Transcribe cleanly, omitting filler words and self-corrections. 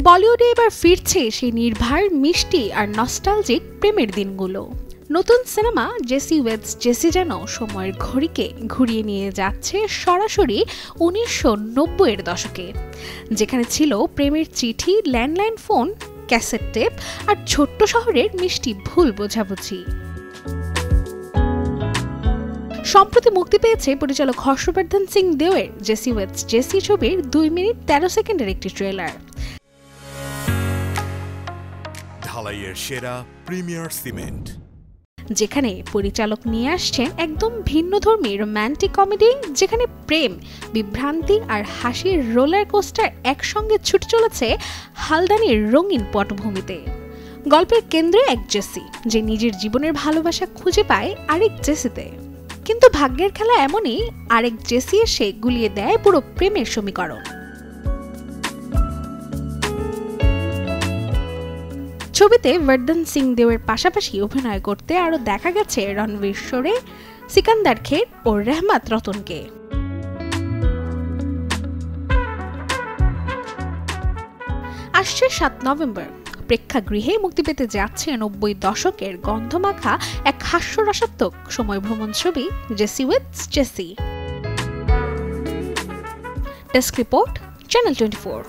বলিউডে এবার ফিরছে সেই নির্ভার মিষ্টি আর নস্টালজিক প্রেমের দিনগুলো। নতুন সিনেমা জেসি ওয়েডস জেসি যেন সময়ের ঘড়িকে ঘুরিয়ে নিয়ে যাচ্ছে সরাসরি 1990-এর দশকে, যেখানে ছিল প্রেমের চিঠি, ল্যান্ডলাইন ফোন, ক্যাসেট টেপ আর ছোট্ট শহরের মিষ্টি ভুল বোঝাবুঝি। সম্প্রতি মুক্তি পেয়েছে পরিচালক Harshvardhan Singh দেওয়ের JC weds JC ছবির 2 মিনিট 13 সেকেন্ডের একটি ট্রেলার। ঢালাইয়ের সেরা প্রিমিয়ার সিমেন্ট, যেখানে পরিচালক নিয়ে আসছেন একদম ভিন্নধর্মী রোমান্টিক কমেডি, যেখানে প্রেম, বিভ্রান্তি আর হাসির রোলার কোস্টার একসঙ্গে ছুটে চলেছে হালদানির রঙিন পটভূমিতে। গল্পের কেন্দ্রে এক জেসি, যে নিজের জীবনের ভালোবাসা খুঁজে পায় আরেক জেসিতে, কিন্তু ভাগ্যের খেলা এমনই, আরেক জেসি এসে গুলিয়ে দেয় পুরো প্রেমের সমীকরণ। ছবিতে বর্ধন সিং দেওয়ের পাশাপাশি অভিনয় করতে আরও দেখা গেছে রণবীর শোরে, সিকান্দার খের ও রেহমাত রতনকে। আসছে 7 নভেম্বর প্রেক্ষাগৃহে মুক্তি পেতে যাচ্ছে 90 দশকের গন্ধমাখা এক হাস্যরসাত্মক সময় ভ্রমণ ছবি Jessie weds Jessie. Desk report, channel 24।